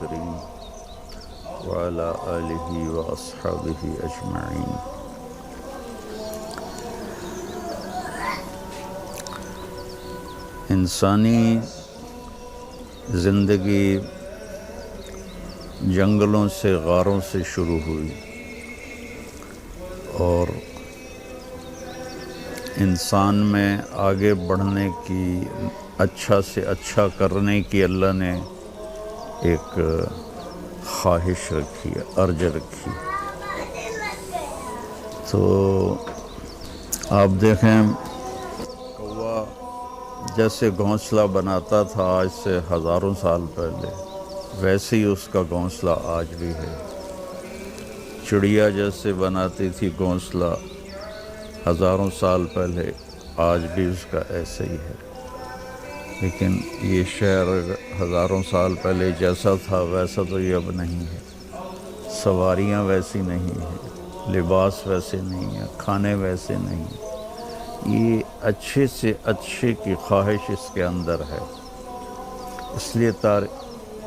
الكريم وعلى آله وأصحابه أجمعين. انسانی زندگی جنگلوں سے، غاروں سے شروع ہوئی اور انسان میں آگے بڑھنے کی، اچھا سے اچھا کرنے کی اللہ نے ایک خواہش رکھی، ارج رکھی. تو آپ دیکھیں، کوا جیسے گھونسلہ بناتا تھا آج سے ہزاروں سال پہلے، ویسے ہی اس کا گھونسلہ آج بھی ہے. چڑیا جیسے بناتی تھی گھونسلہ ہزاروں سال پہلے، آج بھی اس کا ایسے ہی ہے. لیکن یہ شہر ہزاروں سال پہلے جیسا تھا ویسا تو یہ اب نہیں ہے. سواریاں ویسی نہیں ہیں، لباس ویسے نہیں ہیں، کھانے ویسے نہیں ہیں. یہ اچھے سے اچھے کی خواہش اس کے اندر ہے. اس لیے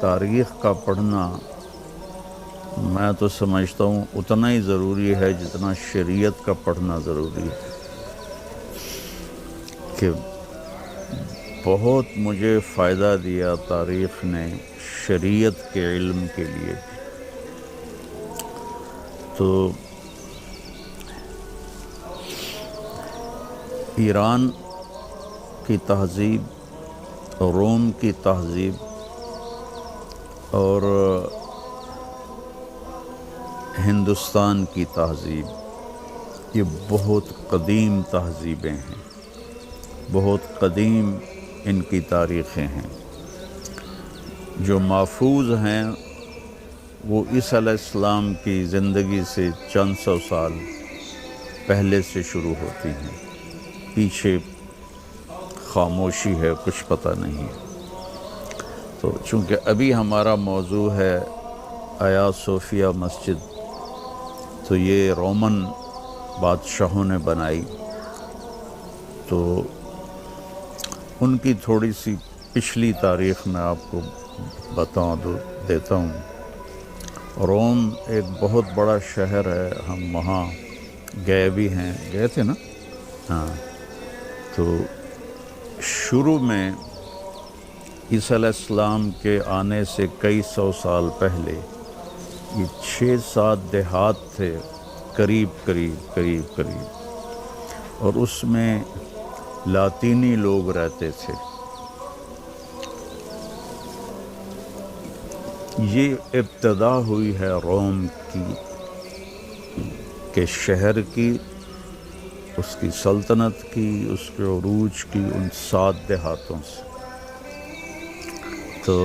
تاریخ کا پڑھنا میں تو سمجھتا ہوں اتنا ہی ضروری ہے جتنا شریعت کا پڑھنا ضروری ہے. کہ بہت مجھے فائدہ دیا تاریخ نے شریعت کے علم کے لیے. تو ایران کی تہذیب، روم کی تہذیب اور ہندوستان کی تہذیب، یہ بہت قدیم تہذیبیں ہیں، بہت قدیم ان کی تاریخیں ہیں. جو محفوظ ہیں وہ عیسیٰ علیہ السلام کی زندگی سے چند سو سال پہلے سے شروع ہوتی ہیں. پیچھے خاموشی ہے، کچھ پتہ نہیں. تو چونکہ ابھی ہمارا موضوع ہے آیا صوفیہ مسجد، تو یہ رومن بادشاہوں نے بنائی. تو ان کی تھوڑی سی پچھلی تاریخ میں آپ کو دیتا ہوں. روم ایک بہت بڑا شہر ہے، ہم وہاں گئے بھی ہیں، گئے تھے نا؟ ہاں. تو شروع میں عیسیٰ علیہ السلام کے آنے سے کئی سو سال پہلے یہ 6-7 دیہات تھے، قریب، اور اس میں لاطینی لوگ رہتے تھے. یہ ابتدا ہوئی ہے روم کی، کہ شہر کی، اس کی سلطنت کی، اس کے عروج کی، ان 7 دیہاتوں سے. تو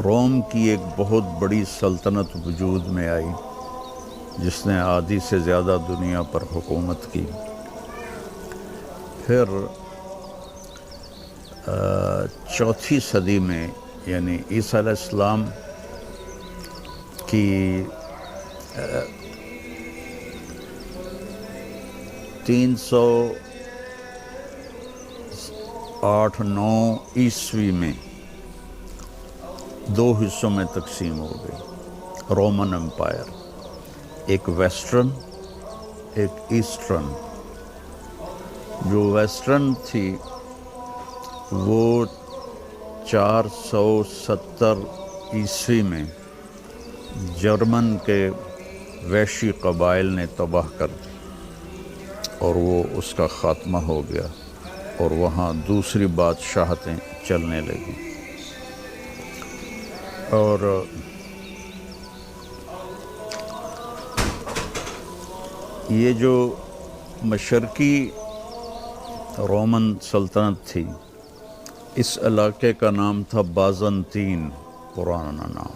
روم کی ایک بہت بڑی سلطنت وجود میں آئی جس نے آدھی سے زیادہ دنیا پر حکومت کی. پھر 4 صدی میں، یعنی عیسیٰ علیہ السلام کی 308-9 عیسوی میں 2 حصوں میں تقسیم ہو گئی رومن امپائر. ایک ویسٹرن، ایک ایسٹرن. جو ویسٹرن تھی وہ 470 عیسوی میں جرمن کے وحشی قبائل نے تباہ کر دی اور وہ اس کا خاتمہ ہو گیا، اور وہاں دوسری بادشاہتیں چلنے لگیں. اور یہ جو مشرقی رومن سلطنت تھی، اس علاقے کا نام تھا بازنطین، پرانا نام.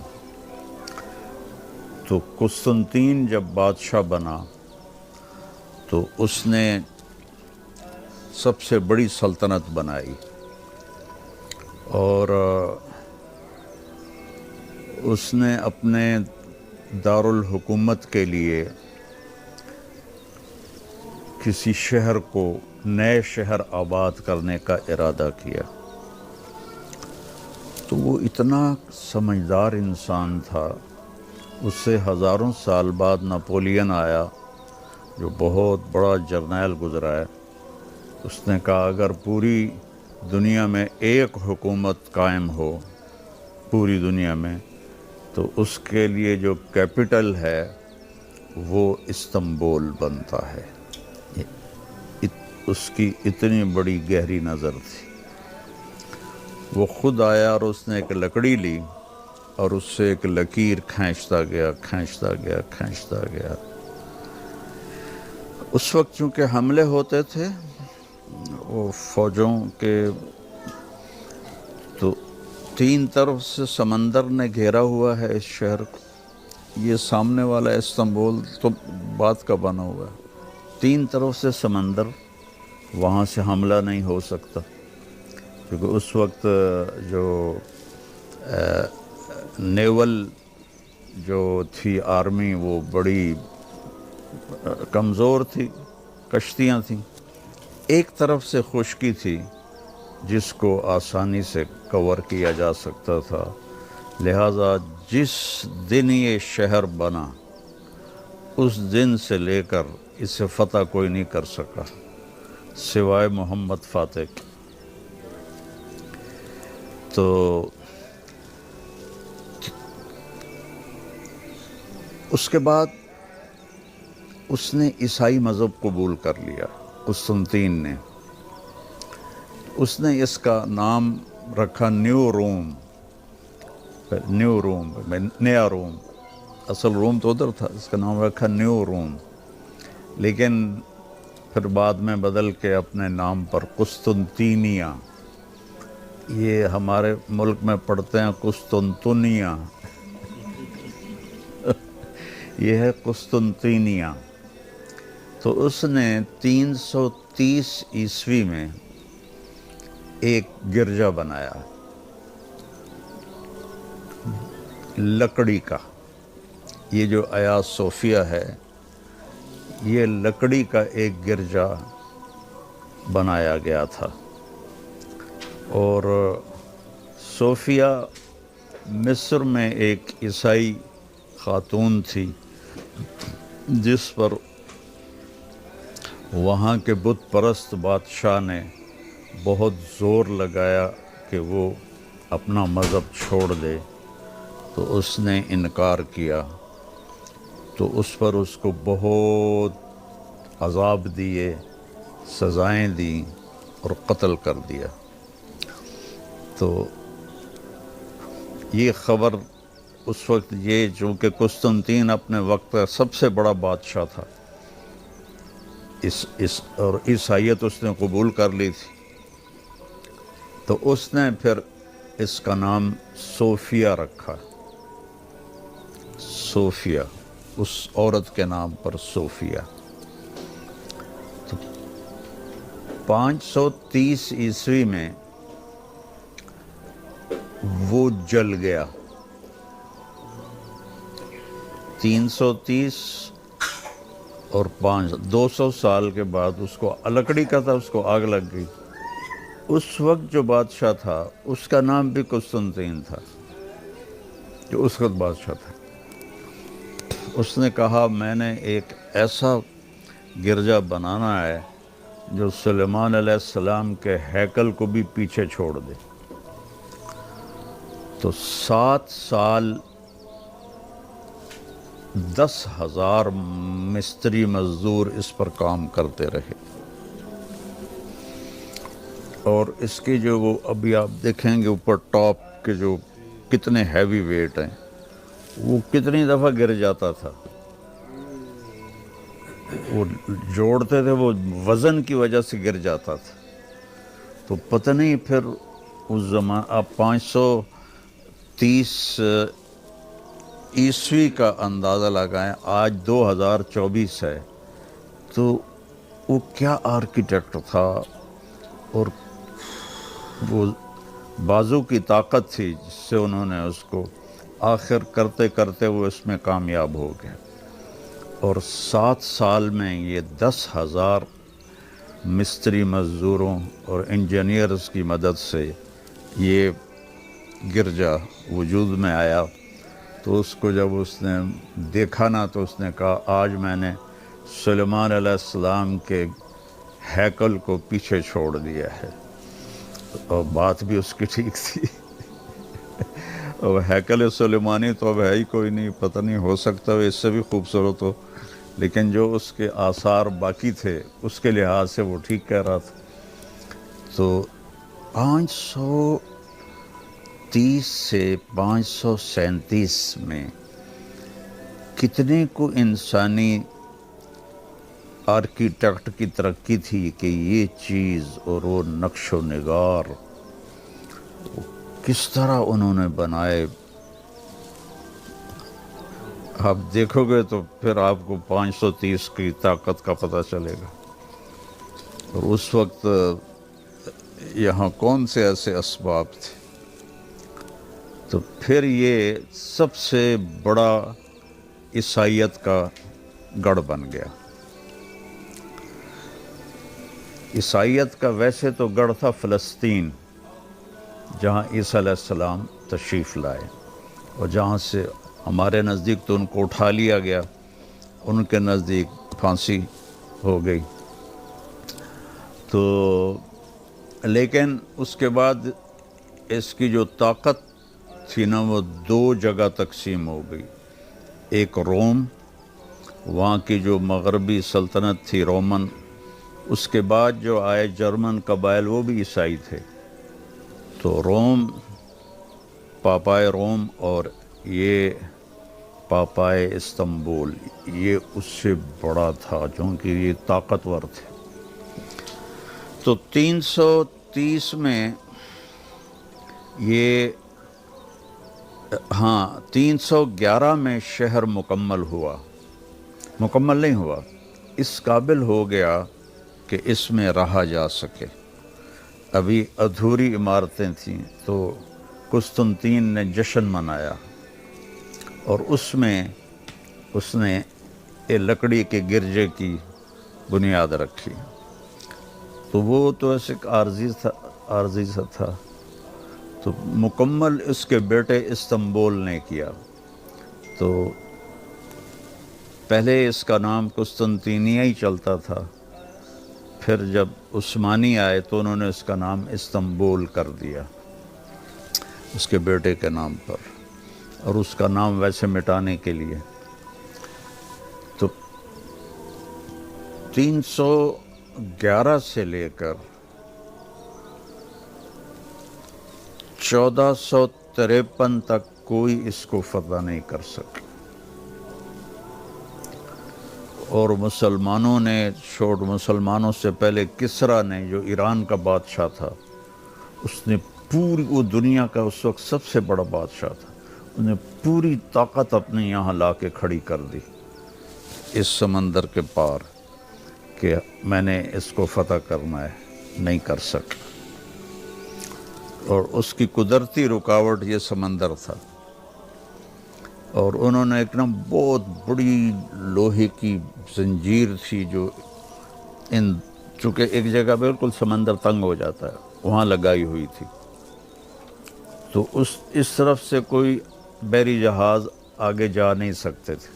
تو قسطنطین جب بادشاہ بنا تو اس نے سب سے بڑی سلطنت بنائی، اور اس نے اپنے دارالحکومت کے لیے کسی شہر کو نئے شہر آباد کرنے کا ارادہ کیا، تو وہ اتنا سمجھدار انسان تھا. اس سے ہزاروں سال بعد ناپولین آیا جو بہت بڑا جرنیل گزرا ہے. اس نے کہا اگر پوری دنیا میں ایک حکومت قائم ہو پوری دنیا میں تو اس کے لیے جو کیپٹل ہے وہ استنبول بنتا ہے. اس کی اتنی بڑی گہری نظر تھی. وہ خود آیا اور اس نے ایک لکڑی لی اور اس سے ایک لکیر کھینچتا گیا. اس وقت چونکہ حملے ہوتے تھے وہ فوجوں کے، تو 3 طرف سے سمندر نے گھیرا ہوا ہے اس شہر کو. یہ سامنے والا استنبول تو بات کا بنا ہوا ہے، 3 طرف سے سمندر، وہاں سے حملہ نہیں ہو سکتا کیونکہ اس وقت جو نیول جو تھی آرمی وہ بڑی کمزور تھی، کشتیاں تھیں. ایک طرف سے خشکی تھی جس کو آسانی سے کور کیا جا سکتا تھا، لہٰذا جس دن یہ شہر بنا اس دن سے لے کر اسے فتح کوئی نہیں کر سکا سوائے محمد فاتح کے. تو اس کے بعد اس نے عیسائی مذہب قبول کر لیا قسطنطین نے. اس نے اس کا نام رکھا نیو روم، نیا روم. اصل روم تو ادھر تھا، اس کا نام رکھا نیو روم، لیکن پھر بعد میں بدل کے اپنے نام پر قسطنطینیہ. یہ ہمارے ملک میں پڑھتے ہیں قسطنطنیہ، یہ ہے قسطنطینیہ. تو اس نے 330 عیسوی میں ایک گرجا بنایا لکڑی کا. یہ جو آیا صوفیہ ہے یہ لکڑی کا ایک گرجا بنایا گیا تھا. اور صوفیہ مصر میں ایک عیسائی خاتون تھی جس پر وہاں کے بت پرست بادشاہ نے بہت زور لگایا کہ وہ اپنا مذہب چھوڑ دے، تو اس نے انکار کیا. تو اس پر اس کو بہت عذاب دیے، سزائیں دیں اور قتل کر دیا. تو یہ خبر اس وقت، یہ چونکہ قسطنطین اپنے وقت کا سب سے بڑا بادشاہ تھا، اور عیسائیت اس نے قبول کر لی تھی، تو اس نے پھر اس کا نام صوفیہ رکھا. صوفیہ، اس عورت کے نام پر صوفیہ. تو 530 عیسوی میں وہ جل گیا. 330 اور 200 سال کے بعد اس کو لکڑی کا تھا، اس کو آگ لگ گئی. اس وقت جو بادشاہ تھا اس کا نام بھی قسطنطین تھا، جو اس وقت بادشاہ تھا. اس نے کہا میں نے ایک ایسا گرجا بنانا ہے جو سلیمان علیہ السلام کے ہیکل کو بھی پیچھے چھوڑ دے. تو 7 سال 10,000 مستری مزدور اس پر کام کرتے رہے. اور اس کے جو وہ ابھی آپ دیکھیں گے اوپر ٹاپ کے جو کتنے ہیوی ویٹ ہیں، وہ کتنی دفعہ گر جاتا تھا. وہ جوڑتے تھے، وہ وزن کی وجہ سے گر جاتا تھا. تو پتہ نہیں پھر اس زمان آپ 530 عیسوی کا اندازہ لگائیں، آج 2024 ہے، تو وہ کیا آرکیٹیکٹ تھا، اور وہ بازو کی طاقت تھی جس سے انہوں نے اس کو آخر کرتے کرتے وہ اس میں کامیاب ہو گئے. اور 7 سال میں یہ 10,000 مستری مزدوروں اور انجینئرز کی مدد سے یہ گرجا وجود میں آیا۔ تو اس کو جب اس نے دیکھا نا تو اس نے کہا آج میں نے سلیمان علیہ السلام کے ہیکل کو پیچھے چھوڑ دیا ہے، اور بات بھی اس کی ٹھیک تھی۔ اور ہیکل سلیمانی تو اب ہے ہی کوئی نہیں، پتہ نہیں ہو سکتا وہ اس سے بھی خوبصورت ہو، لیکن جو اس کے آثار باقی تھے اس کے لحاظ سے وہ ٹھیک کہہ رہا تھا۔ تو 530 سے 537 میں کتنے کو انسانی آرکیٹیکٹ کی ترقی تھی کہ یہ چیز اور وہ نقش و نگار کس طرح انہوں نے بنائے۔ آپ دیکھو گے تو پھر آپ کو 530 کی طاقت کا پتہ چلے گا۔ اور اس وقت یہاں کون سے ایسے اسباب تھے۔ تو پھر یہ سب سے بڑا عیسائیت کا گڑھ بن گیا۔ عیسائیت کا ویسے تو گڑھ تھا فلسطین، جہاں عیسیٰ علیہ السلام تشریف لائے، اور جہاں سے ہمارے نزدیک تو ان کو اٹھا لیا گیا، ان کے نزدیک پھانسی ہو گئی۔ تو لیکن اس کے بعد اس کی جو طاقت تھی نا وہ 2 جگہ تقسیم ہو گئی۔ ایک روم، وہاں کی جو مغربی سلطنت تھی رومن، اس کے بعد جو آئے جرمن قبائل وہ بھی عیسائی تھے۔ تو روم، پاپائے روم، اور یہ پاپائے استنبول، یہ اس سے بڑا تھا چونکہ یہ طاقتور تھے۔ تو 330 میں یہ 311 میں شہر مکمل ہوا، مکمل نہیں ہوا، اس قابل ہو گیا کہ اس میں رہا جا سکے۔ ابھی ادھوری عمارتیں تھیں، تو قسطنطین نے جشن منایا، اور اس میں اس نے ایک لکڑی کے گرجے کی بنیاد رکھی۔ تو وہ تو ایسے عارضی سا تھا، تو مکمل اس کے بیٹے استنبول نے کیا۔ تو پہلے اس کا نام قسطنطینیہ ہی چلتا تھا، پھر جب عثمانی آئے تو انہوں نے اس کا نام استنبول کر دیا اس کے بیٹے کے نام پر، اور اس کا نام ویسے مٹانے کے لیے۔ تو 311 سے لے کر 1453 تک کوئی اس کو فتح نہیں کر سکا، اور مسلمانوں نے مسلمانوں سے پہلے کسریٰ نے، جو ایران کا بادشاہ تھا، اس نے پوری، وہ دنیا کا اس وقت سب سے بڑا بادشاہ تھا، اس نے پوری طاقت اپنے یہاں لا کے کھڑی کر دی اس سمندر کے پار، کہ میں نے اس کو فتح کرنا ہے، نہیں کر سکا۔ اور اس کی قدرتی رکاوٹ یہ سمندر تھا، اور انہوں نے ایک بہت بڑی لوہے کی زنجیر تھی جو چونکہ ایک جگہ بالکل سمندر تنگ ہو جاتا ہے، وہاں لگائی ہوئی تھی، تو اس طرف سے کوئی بحری جہاز آگے جا نہیں سکتے تھے۔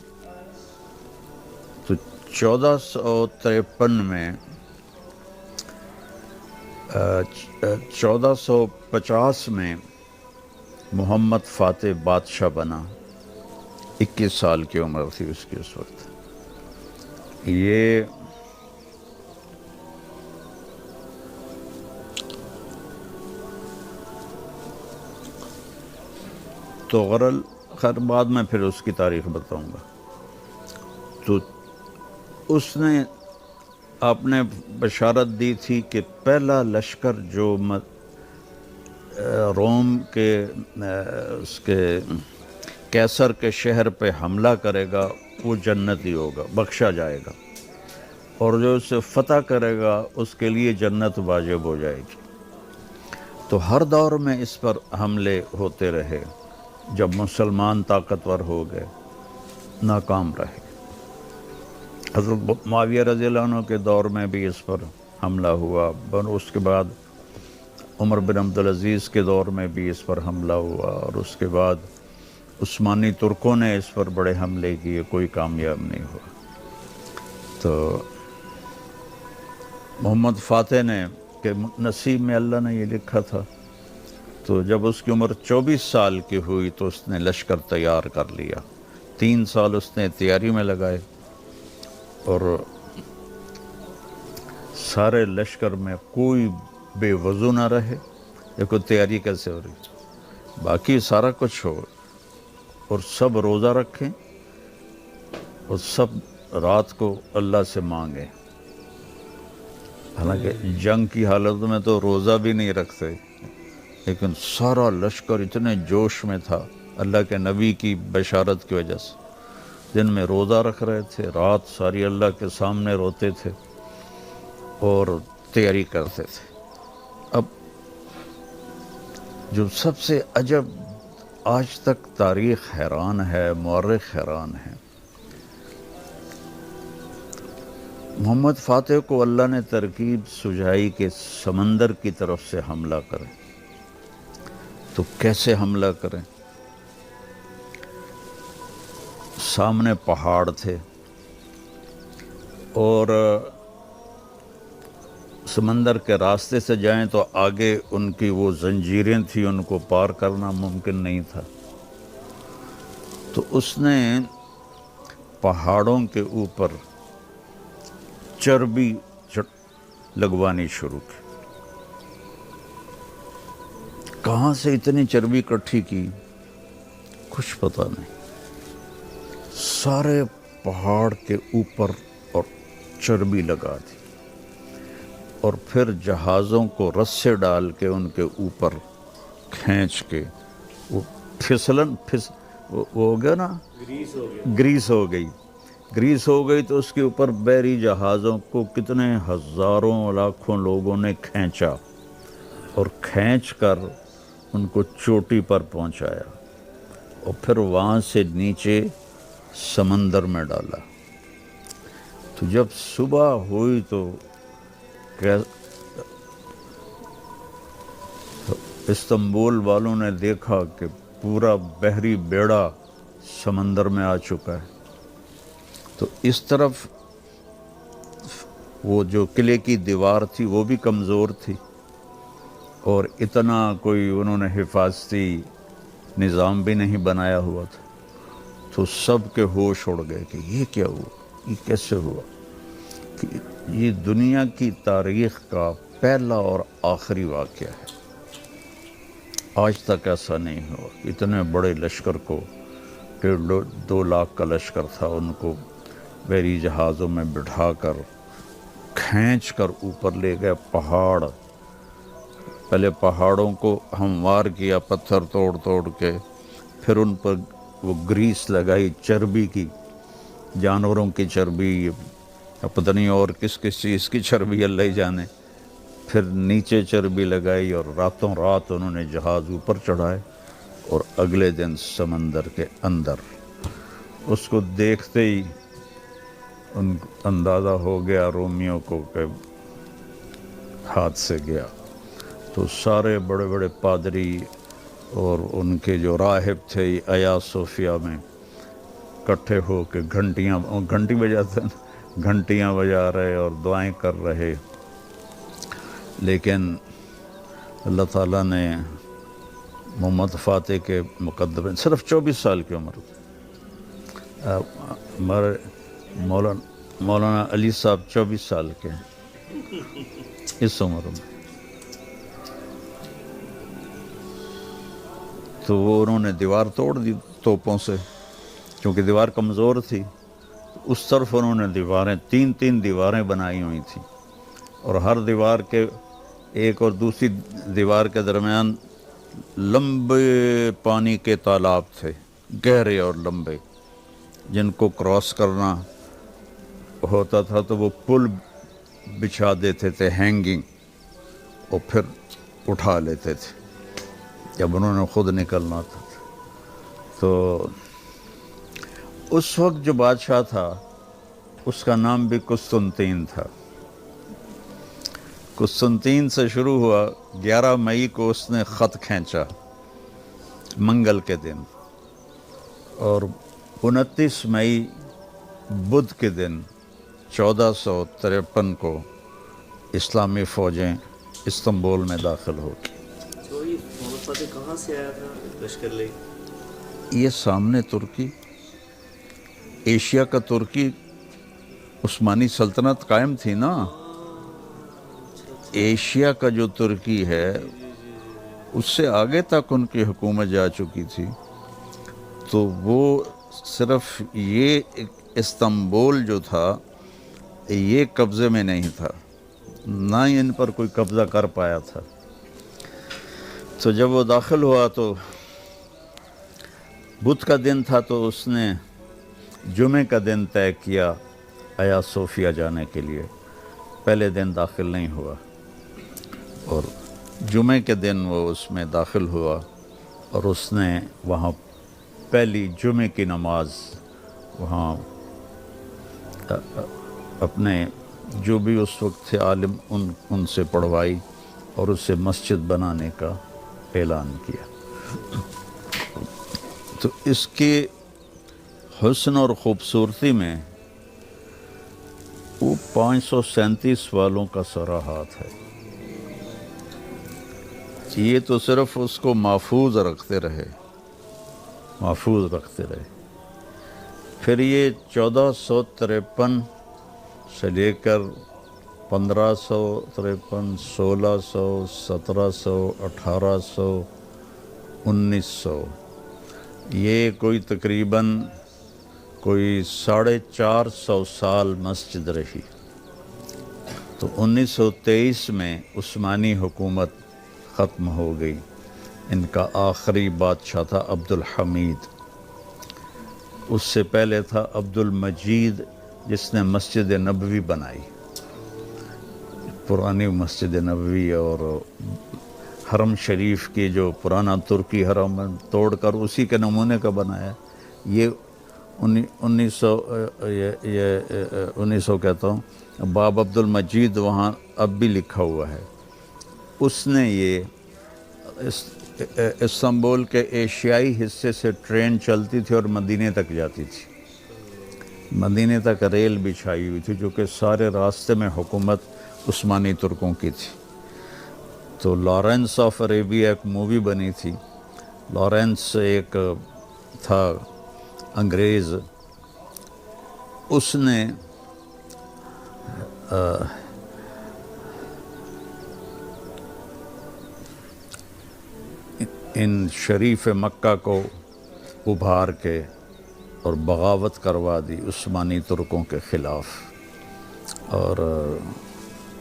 تو 1453 میں 1450 میں محمد فاتح بادشاہ بنا، 21 سال کی عمر تھی اس کی اس وقت۔ یہ تو خیر بعد میں پھر اس کی تاریخ بتاؤں گا۔ تو اس نے آپ نے بشارت دی تھی کہ پہلا لشکر جو روم کے اس کے کیسر کے شہر پہ حملہ کرے گا وہ جنتی ہوگا، بخشا جائے گا، اور جو اسے فتح کرے گا اس کے لیے جنت واجب ہو جائے گی۔ تو ہر دور میں اس پر حملے ہوتے رہے، جب مسلمان طاقتور ہو گئے، ناکام رہے۔ حضرت معاویہ رضی اللہ عنہ کے دور میں بھی اس پر حملہ ہوا، اس کے بعد عمر بن عبدالعزیز کے دور میں بھی اس پر حملہ ہوا، اور اس کے بعد عثمانی ترکوں نے اس پر بڑے حملے کیے، کوئی کامیاب نہیں ہوا۔ تو محمد فاتح نے کہ نصیب میں اللہ نے یہ لکھا تھا، تو جب اس کی عمر 24 سال کی ہوئی تو اس نے لشکر تیار کر لیا۔ 3 سال اس نے تیاری میں لگائے، اور سارے لشکر میں کوئی بے وضو نہ رہے۔ دیکھو تیاری کیسے ہو رہی، باقی سارا کچھ ہو، اور سب روزہ رکھیں، اور سب رات کو اللہ سے مانگیں۔ حالانکہ جنگ کی حالت میں تو روزہ بھی نہیں رکھتے، لیکن سارا لشکر اتنے جوش میں تھا اللہ کے نبی کی بشارت کی وجہ سے، دن میں روزہ رکھ رہے تھے، رات ساری اللہ کے سامنے روتے تھے اور تیاری کرتے تھے۔ اب جو سب سے عجب، آج تک تاریخ حیران ہے، مورخ حیران ہے، محمد فاتح کو اللہ نے ترکیب سجائی کہ سمندر کی طرف سے حملہ کریں، تو کیسے حملہ کریں؟ سامنے پہاڑ تھے، اور سمندر کے راستے سے جائیں تو آگے ان کی وہ زنجیریں تھیں، ان کو پار کرنا ممکن نہیں تھا۔ تو اس نے پہاڑوں کے اوپر چربی لگوانی شروع کی۔ کہاں سے اتنی چربی اکٹھی کی کچھ پتہ نہیں، سارے پہاڑ کے اوپر اور چربی لگا دی، اور پھر جہازوں کو رسے ڈال کے ان کے اوپر کھینچ کے وہ وہ ہو گیا نا، گریس ہو گئی تو اس کے اوپر بحری جہازوں کو کتنے ہزاروں لاکھوں لوگوں نے کھینچا، اور کھینچ کر ان کو چوٹی پر پہنچایا، اور پھر وہاں سے نیچے سمندر میں ڈالا۔ تو جب صبح ہوئی تو استنبول والوں نے دیکھا کہ پورا بحری بیڑا سمندر میں آ چکا ہے۔ تو اس طرف وہ جو قلعے کی دیوار تھی وہ بھی کمزور تھی، اور اتنا کوئی انہوں نے حفاظتی نظام بھی نہیں بنایا ہوا تھا۔ تو سب کے ہوش اڑ گئے کہ یہ کیا ہوا، یہ کیسے ہوا، کہ یہ دنیا کی تاریخ کا پہلا اور آخری واقعہ ہے، آج تک ایسا نہیں ہوا۔ اتنے بڑے لشکر کو، 1.5-2 لاکھ کا لشکر تھا، ان کو بحری جہازوں میں بٹھا کر کھینچ کر اوپر لے گئے پہاڑ۔ پہلے پہاڑوں کو ہموار کیا پتھر توڑ توڑ کے، پھر ان پر وہ گریس لگائی چربی کی، جانوروں کی چربی، پتہ نہیں اور کس کس چیز کی چربی اللہ ہی جانے، پھر نیچے چربی لگائی، اور راتوں رات انہوں نے جہاز اوپر چڑھائے، اور اگلے دن سمندر کے اندر۔ اس کو دیکھتے ہی ان اندازہ ہو گیا رومیوں کو کہ ہاتھ سے گیا۔ تو سارے بڑے بڑے پادری اور ان کے جو راہب تھے آیا صوفیہ میں اکٹھے ہو کے گھنٹی بجاتے ہیں، گھنٹیاں بجا رہے اور دعائیں کر رہے، لیکن اللہ تعالیٰ نے محمد فاتح کے مقدمے، صرف 24 سال کی عمر، ہمارے مولانا علی صاحب 24 سال کے ہیں اس عمر میں، تو وہ انہوں نے دیوار توڑ دی توپوں سے، کیونکہ دیوار کمزور تھی۔ اس طرف انہوں نے دیواریں، 3 دیواریں بنائی ہوئی تھیں، اور ہر دیوار کے ایک اور دوسری دیوار کے درمیان لمبے پانی کے تالاب تھے، گہرے اور لمبے، جن کو کراس کرنا ہوتا تھا تو وہ پل بچھا دیتے تھے ہینگنگ، اور پھر اٹھا لیتے تھے جب انہوں نے خود نکلنا تھا۔ تو اس وقت جو بادشاہ تھا اس کا نام بھی قسطنطین تھا۔ قسطنطین سے شروع ہوا، 11 مئی کو اس نے خط کھینچا منگل کے دن، اور 29 مئی بدھ کے دن 1453 کو اسلامی فوجیں استنبول میں داخل ہو گئی۔ تو یہ محمد فاتح کہاں سے آیا تھا لشکر لے؟ یہ سامنے ترکی، ایشیا کا ترکی، عثمانی سلطنت قائم تھی نا، ایشیا کا جو ترکی ہے اس سے آگے تک ان کی حکومت جا چکی تھی، تو وہ صرف یہ استنبول جو تھا یہ قبضے میں نہیں تھا، نہ ہی ان پر کوئی قبضہ کر پایا تھا۔ تو جب وہ داخل ہوا تو بدھ کا دن تھا، تو اس نے جمعے کا دن طے کیا آیا صوفیہ جانے کے لیے، پہلے دن داخل نہیں ہوا، اور جمعے کے دن وہ اس میں داخل ہوا، اور اس نے وہاں پہلی جمعے کی نماز وہاں اپنے جو بھی اس وقت تھے عالم ان سے پڑھوائی، اور اسے مسجد بنانے کا اعلان کیا۔ تو اس کے حسن اور خوبصورتی میں وہ 537 والوں کا سرا ہاتھ ہے۔ یہ تو صرف اس کو محفوظ رکھتے رہے۔ پھر یہ 1453 سے لے کر 1553، 1600، 1700، 1800، 1900، یہ کوئی تقریباً 450 سال مسجد رہی۔ تو 1923 میں عثمانی حکومت ختم ہو گئی۔ ان کا آخری بادشاہ تھا عبد الحمید، اس سے پہلے تھا عبد المجید جس نے مسجد نبوی بنائی، پرانی مسجد نبوی، اور حرم شریف کی جو پرانا ترکی حرم توڑ کر اسی کے نمونے کا بنایا۔ یہ 1900 کہتا ہوں، باب عبد المجید وہاں اب بھی لکھا ہوا ہے۔ اس نے یہ استنبول کے ایشیائی حصے سے ٹرین چلتی تھی اور مدینے تک جاتی تھی، مدینے تک ریل بچھائی ہوئی تھی، جو کہ سارے راستے میں حکومت عثمانی ترکوں کی تھی۔ تو لارنس آف عربیہ ایک مووی بنی تھی، لارنس ایک تھا انگریز، اس نے ان شریف مکہ کو ابھار کے اور بغاوت کروا دی عثمانی ترکوں کے خلاف، اور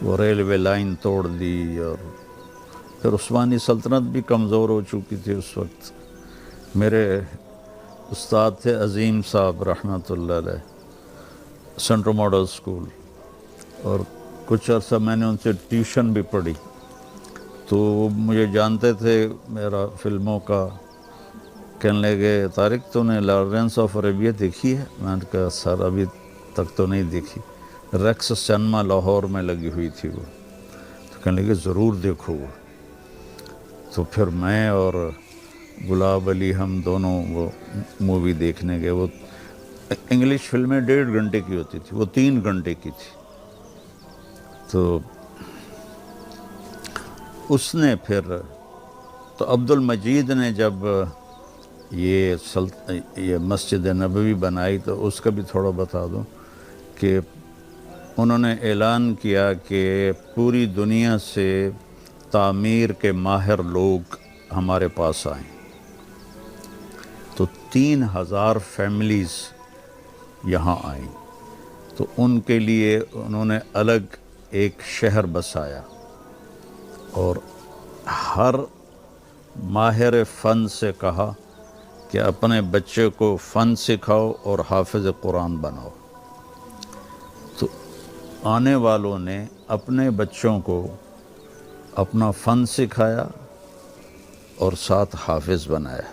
وہ ریلوے لائن توڑ دی، اور پھر عثمانی سلطنت بھی کمزور ہو چکی تھی اس وقت۔ میرے استاد تھے عظیم صاحب رحمۃ اللہ علیہ، سینٹرل ماڈل اسکول، اور کچھ عرصہ میں نے ان سے ٹیوشن بھی پڑھی، تو وہ مجھے جانتے تھے، میرا فلموں کا، کہنے لگے طارق تو نے لارنس آف عربیہ دیکھی ہے؟ میں نے کہا سر ابھی تک تو نہیں دیکھی، ریکس سینما لاہور میں لگی ہوئی تھی وہ، تو کہنے لگے ضرور دیکھو وہ۔ تو پھر میں اور گلاب علی ہم دونوں وہ مووی دیکھنے گئے۔ وہ انگلش فلمیں 1.5 گھنٹے کی ہوتی تھی، وہ 3 گھنٹے کی تھی۔ تو اس نے پھر تو عبد المجید نے جب یہ مسجد نبوی بنائی، تو اس کا بھی تھوڑا بتا دوں کہ انہوں نے اعلان کیا کہ پوری دنیا سے تعمیر کے ماہر لوگ ہمارے پاس آئیں۔ تو 3000 فیملیز یہاں آئیں، تو ان کے لیے انہوں نے الگ ایک شہر بسایا، اور ہر ماہر فن سے کہا کہ اپنے بچے کو فن سکھاؤ اور حافظ قرآن بناؤ۔ تو آنے والوں نے اپنے بچوں کو اپنا فن سکھایا اور ساتھ حافظ بنایا۔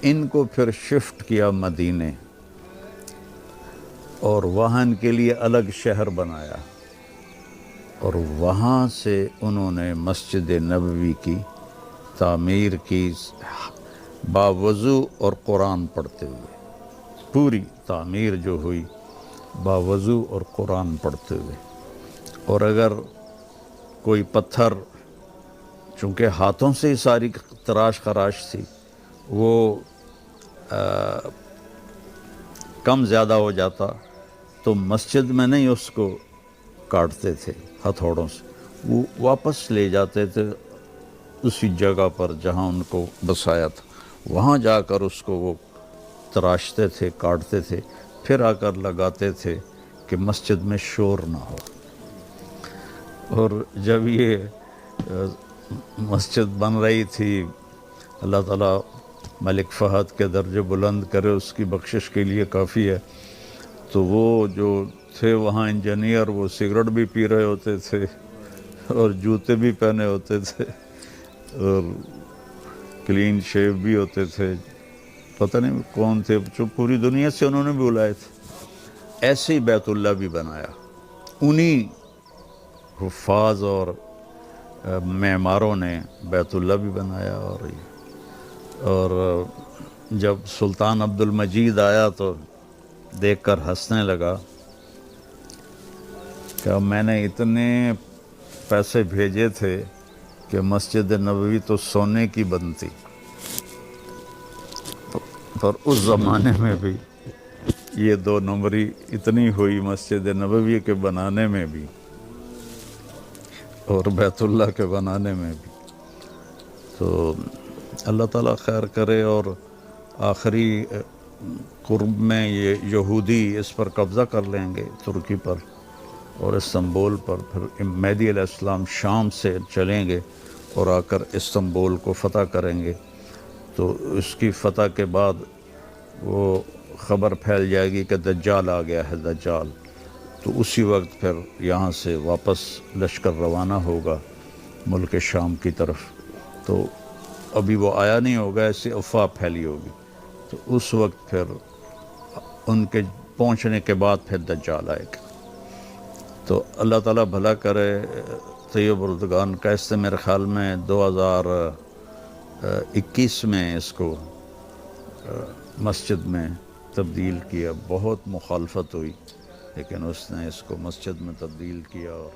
ان کو پھر شفٹ کیا مدینے، اور وہاں ان کے لیے الگ شہر بنایا، اور وہاں سے انہوں نے مسجد نبوی کی تعمیر کی باوضو اور قرآن پڑھتے ہوئے۔ پوری تعمیر جو ہوئی باوضو اور قرآن پڑھتے ہوئے۔ اور اگر کوئی پتھر، چونکہ ہاتھوں سے ہی ساری تراش خراش تھی، وہ کم زیادہ ہو جاتا تو مسجد میں نہیں اس کو کاٹتے تھے ہتھوڑوں سے، وہ واپس لے جاتے تھے اسی جگہ پر جہاں ان کو بسایا تھا، وہاں جا کر اس کو وہ تراشتے تھے، کاٹتے تھے، پھر آ کر لگاتے تھے کہ مسجد میں شور نہ ہو۔ اور جب یہ مسجد بن رہی تھی، اللہ تعالیٰ ملک فہد کے درجے بلند کرے، اس کی بخشش کے لیے کافی ہے، تو وہ جو تھے وہاں انجینئر، وہ سگریٹ بھی پی رہے ہوتے تھے اور جوتے بھی پہنے ہوتے تھے اور کلین شیو بھی ہوتے تھے، پتہ نہیں کون تھے، جو پوری دنیا سے انہوں نے بھی بلائے تھے۔ ایسے ہی بیت اللہ بھی بنایا، انہی حفاظ اور معماروں نے بیت اللہ بھی بنایا۔ اور جب سلطان عبد المجید آیا تو دیکھ کر ہنسنے لگا کہ میں نے اتنے پیسے بھیجے تھے کہ مسجد نبوی تو سونے کی بنتی، پر اس زمانے میں بھی یہ 2 نمبری اتنی ہوئی مسجد نبوی کے بنانے میں بھی اور بیت اللہ کے بنانے میں بھی۔ تو اللہ تعالیٰ خیر کرے، اور آخری قرب میں یہ یہودی اس پر قبضہ کر لیں گے، ترکی پر اور استنبول پر، پھر مہدی علیہ السلام شام سے چلیں گے اور آ کر استنبول کو فتح کریں گے، تو اس کی فتح کے بعد وہ خبر پھیل جائے گی کہ دجال آ گیا ہے، دجال، تو اسی وقت پھر یہاں سے واپس لشکر روانہ ہوگا ملک شام کی طرف۔ تو ابھی وہ آیا نہیں ہوگا، ایسی افواہ پھیلی ہوگی، تو اس وقت پھر ان کے پہنچنے کے بعد پھر دجال آئے گا۔ تو اللہ تعالیٰ بھلا کرے۔ طیب اردگان کیسے میرے خیال میں 2021 میں اس کو مسجد میں تبدیل کیا، بہت مخالفت ہوئی لیکن اس نے اس کو مسجد میں تبدیل کیا، اور